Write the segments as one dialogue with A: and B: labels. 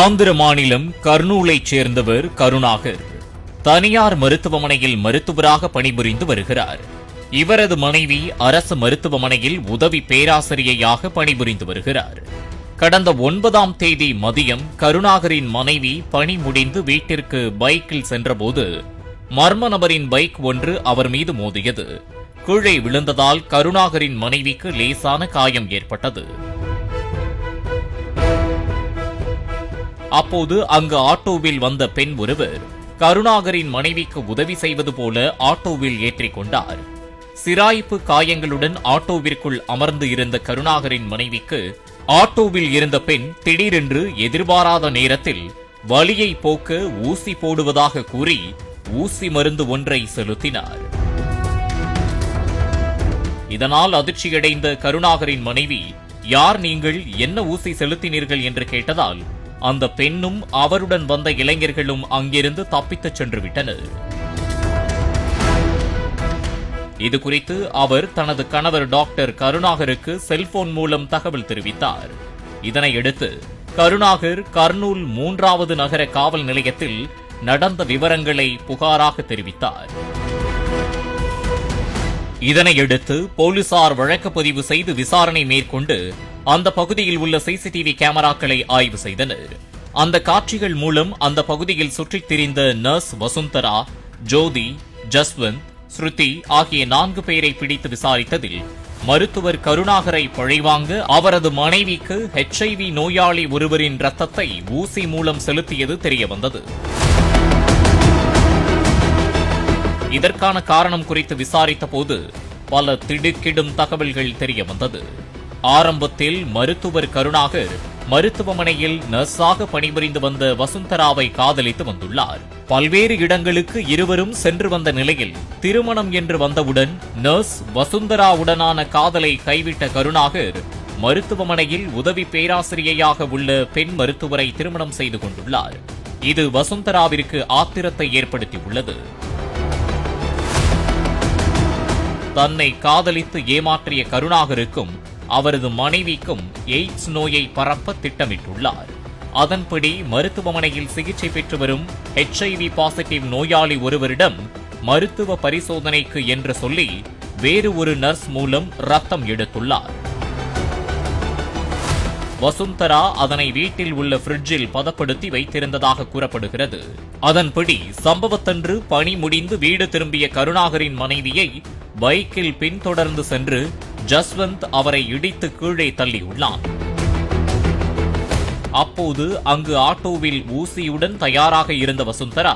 A: ஆந்திர மாநிலம் கர்னூலைச் சேர்ந்தவர் கருணாகர். தனியார் மருத்துவமனையில் மருத்துவராக பணிபுரிந்து வருகிறார். இவரது மனைவி அரசு மருத்துவமனையில் உதவி பேராசிரியையாக பணிபுரிந்து வருகிறார். கடந்த 9ஆம் தேதி மதியம் கருணாகரின் மனைவி பணி முடிந்து வீட்டிற்கு பைக்கில் சென்றபோது மர்ம நபரின் பைக் ஒன்று அவர் மீது மோதியது. கீழே விழுந்ததால் கருணாகரின் மனைவிக்கு லேசான காயம் ஏற்பட்டது. அப்போது அங்கு ஆட்டோவில் வந்த பெண் ஒருவர் கருணாகரின் மனைவிக்கு உதவி செய்வது போல ஆட்டோவில் ஏற்றிக் கொண்டார். சிராய்ப்பு காயங்களுடன் ஆட்டோவிற்குள் அமர்ந்து இருந்த கருணாகரின் மனைவிக்கு ஆட்டோவில் இருந்த பெண் திடீரென்று எதிர்பாராத நேரத்தில் வலியை போக்க ஊசி போடுவதாக கூறி ஊசி மருந்து ஒன்றை செலுத்தினார். இதனால் அதிர்ச்சியடைந்த கருணாகரின் மனைவி, யார் நீங்கள், என்ன ஊசி செலுத்தினீர்கள் என்று கேட்டதால் அந்த பெண்ணும் அவருடன் வந்த இளைஞர்களும் அங்கிருந்து தப்பித்துச் சென்று விட்டனர். இதுகுறித்து அவர் தனது கணவர் டாக்டர் கருணாகருக்கு செல்போன் மூலம் தகவல் தெரிவித்தார். இதனையடுத்து கருணாகர் கர்னூல் 3வது நகர காவல் நிலையத்தில் நடந்த விவரங்களை புகாராக தெரிவித்தார். இதனையடுத்து போலீசார் வழக்கு பதிவு செய்து விசாரணை மேற்கொண்டு அந்த பகுதியில் உள்ள சிசிடிவி கேமராக்களை ஆய்வு செய்தனர். அந்த காட்சிகள் மூலம் அந்த பகுதியில் சுற்றித் திரிந்த நர்ஸ் வசுந்தரா, ஜோதி, ஜஸ்வந்த், ஸ்ருதி ஆகிய 4 பேரை பிடித்து விசாரித்ததில் மருத்துவர் கருணாகரை பழிவாங்க அவரது மனைவிக்கு HIV நோயாளி ஒருவரின் இரத்தத்தை ஊசி மூலம் செலுத்தியது தெரியவந்தது. இதற்கான காரணம் குறித்து விசாரித்த போது பல திடுக்கிடும் தகவல்கள் தெரியவந்தது. ஆரம்பத்தில் மருத்துவர் கருணாகர் மருத்துவமனையில் நர்ஸாக பணிபுரிந்து வந்த வசுந்தராவை காதலித்து வந்துள்ளார். பல்வேறு இடங்களுக்கு இருவரும் சென்று வந்த நிலையில் திருமணம் என்று வந்தவுடன் நர்ஸ் வசுந்தராவுடனான காதலை கைவிட்ட கருணாகர் மருத்துவமனையில் உதவி பேராசிரியையாக உள்ள பெண் மருத்துவரை திருமணம் செய்து கொண்டுள்ளார். இது வசுந்தராவிற்கு ஆத்திரத்தை ஏற்படுத்தியுள்ளது. தன்னை காதலித்து ஏமாற்றிய கருணாகருக்கும் அவரது மனைவிக்கும் எய்ட்ஸ் நோயை பரப்ப திட்டமிட்டுள்ளார். அதன்படி மருத்துவமனையில் சிகிச்சை பெற்று வரும் HIV பாசிட்டிவ் நோயாளி ஒருவரிடம் மருத்துவ பரிசோதனைக்கு என்று சொல்லி வேறு ஒரு நர்ஸ் மூலம் ரத்தம் எடுத்துள்ளார். வசுந்தரா அதனை வீட்டில் உள்ள பிரிட்ஜில் பதப்படுத்தி வைத்திருந்ததாக கூறப்படுகிறது. அதன்படி சம்பவத்தன்று பணி முடிந்து வீடு திரும்பிய கருணாகரின் மனைவியை பைக்கில் பின்தொடர்ந்து சென்று ஜஸ்வந்த் அவரை இடித்து கீழே தள்ளியுள்ளார். அப்போது அங்கு ஆட்டோவில் ஊசியுடன் தயாராக இருந்த வசுந்தரா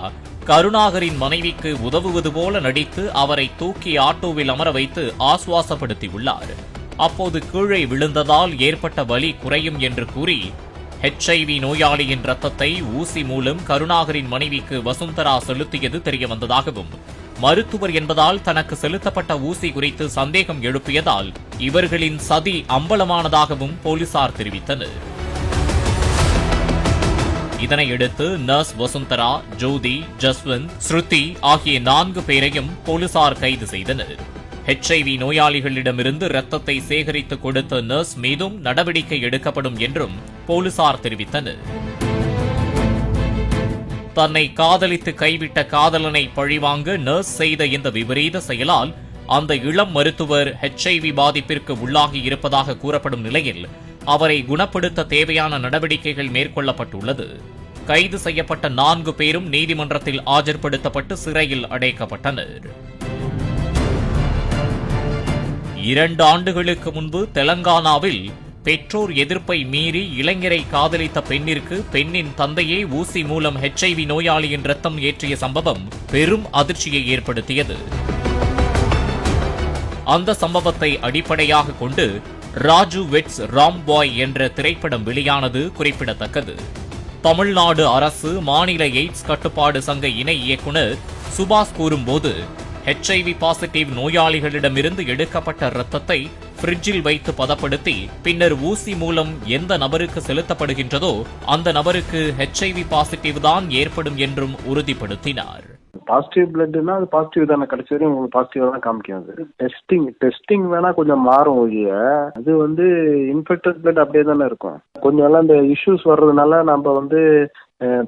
A: கருணாகரின் மனைவிக்கு உதவுவது போல நடித்து அவரை தூக்கி ஆட்டோவில் அமர வைத்து ஆசுவாசப்படுத்தியுள்ளார். அப்போது கீழே விழுந்ததால் ஏற்பட்ட வலி குறையும் என்று கூறி HIV நோயாளியின் இரத்தத்தை ஊசி மூலம் கருணாகரின் மனைவிக்கு வசுந்தரா செலுத்தியது தெரியவந்ததாகவும், மருத்துவர் என்பதால் தனக்கு செலுத்தப்பட்ட ஊசி குறித்து சந்தேகம் எழுப்பியதால் இவர்களின் சதி அம்பலமானதாகவும் போலீசார் தெரிவித்தனர். இதனையடுத்து நர்ஸ் வசுந்தரா, ஜோதி, ஜஸ்வந்த், ஸ்ருதி ஆகிய 4 பேரையும் போலீசார் கைது செய்தனர். HIV நோயாளிகளிடமிருந்து இரத்தத்தை சேகரித்து கொடுத்த நர்ஸ் மீதும் நடவடிக்கை எடுக்கப்படும் என்றும் போலீசார் தெரிவித்தனர். தன்னை காதலித்து கைவிட்ட காதலனை பழிவாங்க நர்ஸ் செய்த இந்த விபரீத செயலால் அந்த இளம் மருத்துவர் HIV பாதிப்பிற்கு உள்ளாகி இருப்பதாக கூறப்படும் நிலையில் அவரை குணப்படுத்த தேவையான நடவடிக்கைகள் மேற்கொள்ளப்பட்டுள்ளது. கைது செய்யப்பட்ட 4 பேரும் நீதிமன்றத்தில் ஆஜர்படுத்தப்பட்டு சிறையில் அடைக்கப்பட்டனர். 2 ஆண்டுகளுக்கு முன்பு தெலங்கானாவில் பெற்றோர் எதிர்ப்பை மீறி இளைஞரை காதலித்த பெண்ணிற்கு பெண்ணின் தந்தையே ஊசி மூலம் HIV நோயாளியின் இரத்தம் ஏற்றிய சம்பவம் பெரும் அதிர்ச்சியை ஏற்படுத்தியது. அந்த சம்பவத்தை அடிப்படையாக கொண்டு ராஜு வெட்ஸ் ராம்பாய் என்ற திரைப்படம் வெளியானது குறிப்பிடத்தக்கது. தமிழ்நாடு அரசு மாநில எய்ட்ஸ் கட்டுப்பாடு சங்க இணை இயக்குநர் சுபாஷ் கூறும்போது, HIV பாசிட்டிவ் நோயாளிகளிடமிருந்து எடுக்கப்பட்ட இரத்தத்தை பிரிட்ஜில் வைத்து பதப்படுத்தி பின்னர் ஊசி மூலம் எந்த நபருக்கு செலுத்தப்படுகின்றதோ அந்த நபருக்கு HIV பாசிட்டிவ் தான் ஏற்படும் என்றும் உறுதிப்படுத்தினார்.
B: பாசிட்டிவ் பிளட்னா அது பாசிட்டிவ் தானே, கடைசி வரையும் உங்களுக்கு பாசிட்டிவா தான் காமிக்கும். அது டெஸ்டிங் வேணா கொஞ்சம் மாறும் ஒழிய அது வந்து இன்ஃபெக்டட் பிளட் அப்படியே தானே இருக்கும். கொஞ்சம் எல்லாம் இந்த இஷ்யூஸ் வர்றதுனால நம்ம வந்து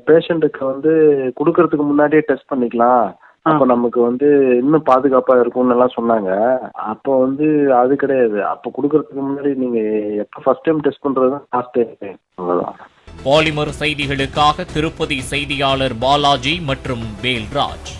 B: பேஷண்ட்டுக்கு வந்து கொடுக்கறதுக்கு முன்னாடியே டெஸ்ட் பண்ணிக்கலாம், அப்ப நமக்கு வந்து இன்னும் பாதுகாப்பா இருக்கும்னு எல்லாம் சொன்னாங்க. அப்போ வந்து அது கிடையாது. அப்ப கொடுக்கறதுக்கு முன்னாடி நீங்க எப்ப ஃபர்ஸ்ட் டைம் டெஸ்ட் பண்றது லாஸ்ட் டைம். அவ்வளவுதான்.
A: பாலிமர் செய்திகளுக்காக திருப்பதி செய்தியாளர் பாலாஜி மற்றும் வேல்ராஜ்.